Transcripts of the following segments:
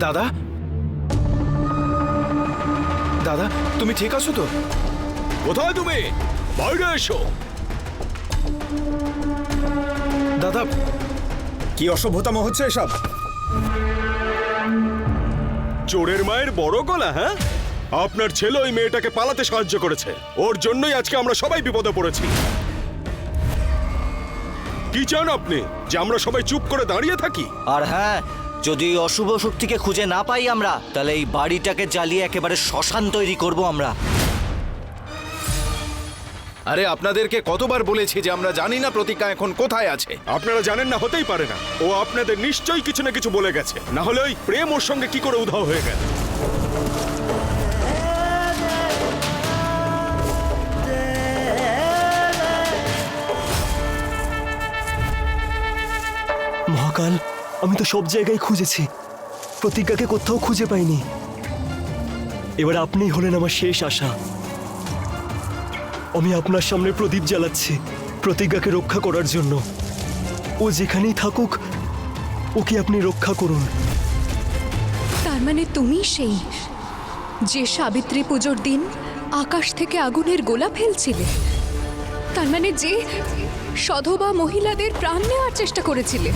দাদা, দাদা তুমি ঠিক আছো তো? কোথায় তুমি? বাইরে এসো। দাদা, কি অসভ্যতাম হচ্ছে এসব? চোরের মায়ের বড় গলা, হ্যাঁ? আপনার ছেলে ওই মেয়েটাকে পালাতে সাহায্য করেছে, ওর জন্যই আজকে আমরা সবাই বিপদে পড়েছি। কি চান আপনি, যে আমরা সবাই চুপ করে দাঁড়িয়ে থাকি? আর হ্যাঁ, যদি এই অশুভ শক্তিকে খুঁজে না পাই আমরা, তাহলে এই বাড়িটাকে জ্বালিয়ে একেবারে শ্মশান তৈরি করব আমরা। আরে আপনাদেরকে কতবার বলেছি যে আমরা জানি না প্রতিজ্ঞা এখন কোথায় আছে। আপনারা জানেন না, হতেই পারে না। ও আপনাদের নিশ্চয়ই কিছু না কিছু বলে গেছে, না হলে ওই প্রেম ওর সঙ্গে কি করে উধাও হয়ে গেল? মহাকাল, আমি তো সব জায়গায় খুঁজেছি, প্রতিজ্ঞাকে কোথাও খুঁজে পাইনি। এবার আপনিই হলেন আমার শেষ আশা। আমি আপনার সামনে প্রদীপ জ্বালাচ্ছি প্রতিজ্ঞাকে রক্ষা করার জন্য। ও যেখানেই থাকুক, ওকে আপনি রক্ষা করুন। তার মানে তুমি সেই যে সাবিত্রী পুজোর দিন আকাশ থেকে আগুনের গোলা ফেলছিলে? তার মানে যে সধবা মহিলাদের প্রাণ নেওয়ার চেষ্টা করেছিলে,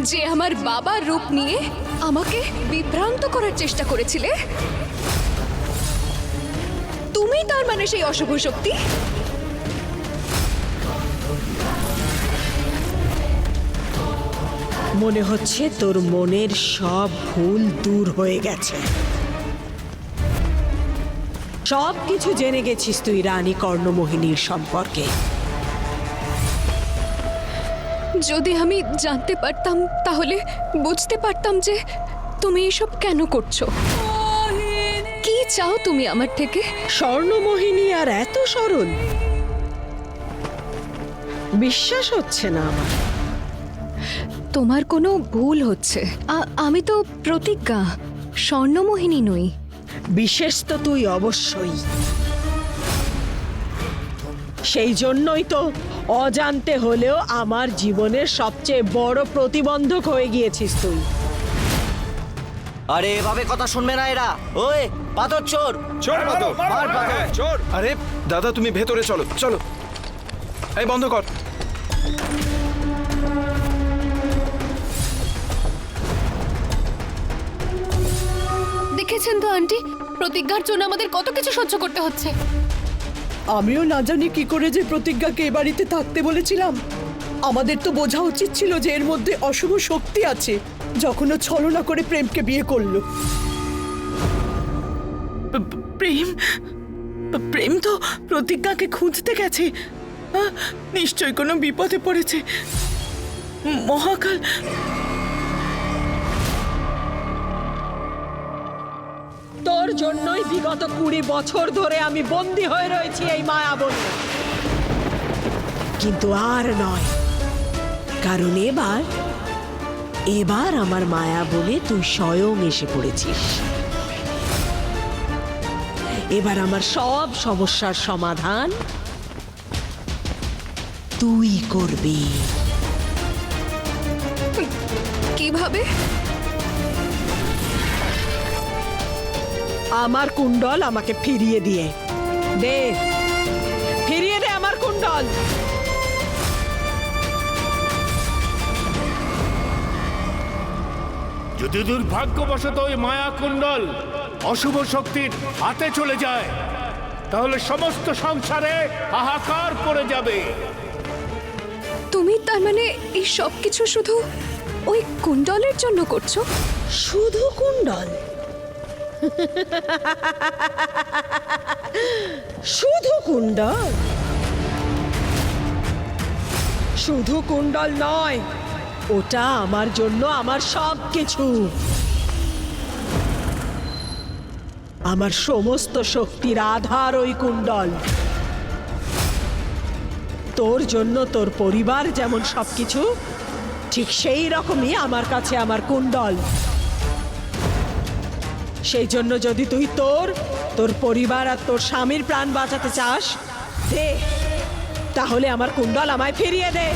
যে আমার বাবার রূপ নিয়ে আমাকে বিভ্রান্ত করার চেষ্টা করেছিলে? তুমি তার মানে সেই অশুভ শক্তি? মনে হচ্ছে তোর মনের সব ভুল দূর হয়ে গেছে। সব কিছু জেনে গেছিস তুই রানী কর্ণমোহিনীর সম্পর্কে। যদি আমি জানতে পারতাম তাহলে বুঝতে পারতাম যে তুমি এসব কেন করছো। কি চাও তুমি আমার থেকে? স্বর্ণমোহিনী আর এত সরল? বিশ্বাস হচ্ছে না আমার। তোমার কোনো ভুল হচ্ছে। আমি তো প্রতিজ্ঞা, স্বর্ণমোহিনী নই। বিশেষ তো তুই অবশ্যই। সেই জন্যই তো অজান্তে হলেও আমার জীবনের সবচেয়ে বড় প্রতিবন্ধক হয়ে গিয়েছিস তুই। আরে এভাবে কথা শুনবে না এরা। ওই পাথর চোর, চোর মাতো, মার পাথর। চোর। আরে দাদা তুমি ভেতরে চলো, চলো। এই বন্ধ কর। দেখেছেন তো আন্টি, প্রতিজ্ঞার জন্য আমাদের কত কিছু সহ্য করতে হচ্ছে। আমিও না জানি কি করে যে প্রতিজ্ঞাকে এ বাড়িতে থাকতে বলেছিলাম। আমাদের তো বোঝা উচিত ছিল যে এর মধ্যে অশুভ শক্তি আছে, যখন ও ছলনা করে প্রেমকে বিয়ে করলো। প্রেম প্রেম তো প্রতিজ্ঞাকে খুঁজতে গেছে। নিশ্চয় কোনো বিপদে পড়েছে। মহাকাল, তোর জন্যই বিগত 20 বছর ধরে আমি বন্দী হয়ে রয়েছি এই মায়াবনে। কিন্তু আর নয়, কারণ এবার আমার মায়াবনে তুই স্বয়ং এসে পড়েছিস। এবার আমার সব সমস্যার সমাধান তুই করবি। কিভাবে? আমার কুণ্ডল আমাকে ফিরিয়ে দে। ফিরিয়ে দে আমার কুণ্ডল। যদি দুর্ভাগ্যবশত ওই মায়া কুণ্ডল অশুভ শক্তির হাতে চলে যায়, তাহলে সমস্ত সংসারে হাহাকার পড়ে যাবে। তুমি তার মানে এই সব কিছু শুধু ওই কুণ্ডলের জন্য করছো? শুধু কুণ্ডল? শুধু কুণ্ডল? শুধু কুণ্ডল নয়, ওটা আমার জন্য আমার সব কিছু। আমার সমস্ত শক্তির আধার ওই কুণ্ডল। তোর জন্য তোর পরিবার যেমন সবকিছু, ঠিক সেই রকমই আমার কাছে আমার কুণ্ডল। সেই জন্য যদি তুই তোর পরিবার আর তোর স্বামীর প্রাণ বাঁচাতে চাস, দে, তাহলে আমার কুণ্ডল আমায় ফিরিয়ে দে।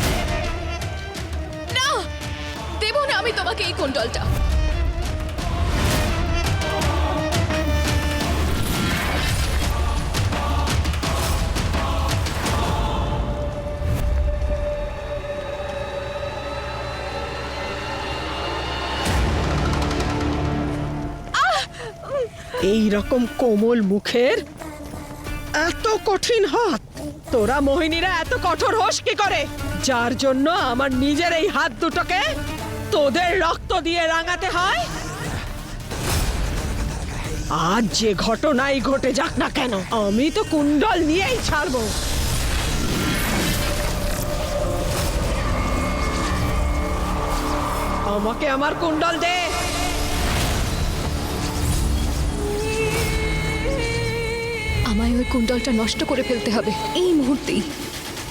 না, দেব না আমি তোমাকে এই কুণ্ডলটা। এই রকম কোমল মুখের এত কঠিন হাত, তোরা মোহিনীরা এত কঠোর হোস কি করে? যার জন্য আমার নিজের এই হাত দুটোকে তোদের রক্ত দিয়ে রাঙাতে হয়। আজ যে ঘটনাই ঘটে যাক না কেন, আমি তো কুণ্ডল নিয়েই ছাড়বো। আমাকে আমার কুণ্ডল দে। আমায় ওই কুণ্ডলটা নষ্ট করে ফেলতে হবে এই মুহূর্তেই।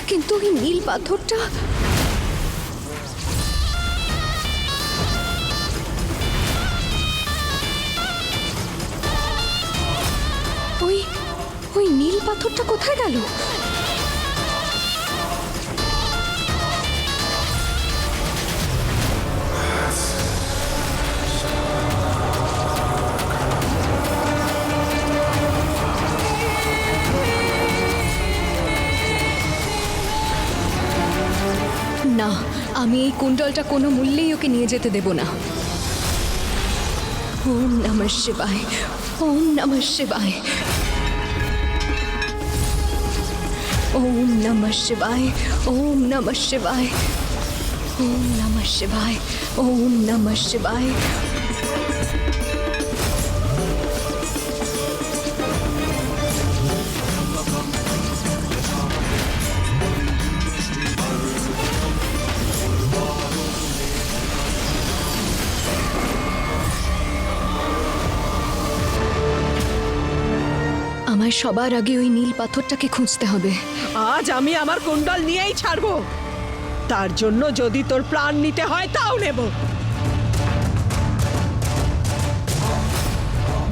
কিন্তু ওই নীল পাথরটা, ওই নীল পাথরটা কোথায় গেল? না, আমি এই কুণ্ডলটা কোনো মূল্যেই ওকে নিয়ে যেতে দেব না। ওম নমঃ শিবায়, ওম নমঃ শিবায়, ওম নমঃ শিবায়, ওম নমঃ শিবায়, ওম নমঃ শিবায়, ওম নমঃ শিবায়। আমায় সবার আগে ওই নীল পাথরটাকে খুঁজতে হবে। আজ আমি আমার কুণ্ডল নিয়েই ছাড়বো। তার জন্য যদি তোর প্রাণ নিতে হয় তাও নেব।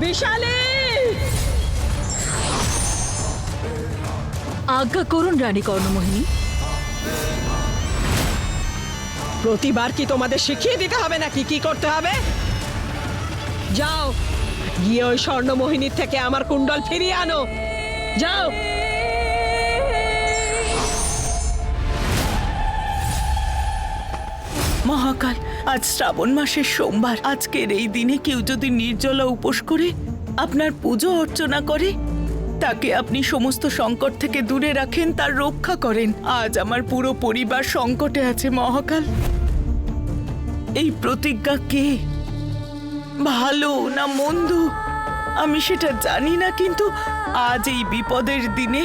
বিশালী! আজ্ঞা করুন রানী কর্ণমোহিনী। প্রতিবার কি তোমাদের শিখিয়ে দিতে হবে নাকি কি করতে হবে? যাও, গিয়ে ওই স্বর্ণমোহিনীর থেকে আমার কুণ্ডল ফিরিয়ে আনো। যাও। মহাকাল, আজ শ্রাবণ মাসের সোমবার। আজকের এই দিনে কেউ যদি নির্জলা উপোস করে আপনার পুজো অর্চনা করে, তাকে আপনি সমস্ত সংকট থেকে দূরে রাখেন, তার রক্ষা করেন। আজ আমার পুরো পরিবার সংকটে আছে মহাকাল। এই প্রতিজ্ঞা কে, ভালো না মন্দ আমি সেটা জানি না, কিন্তু আজ এই বিপদের দিনে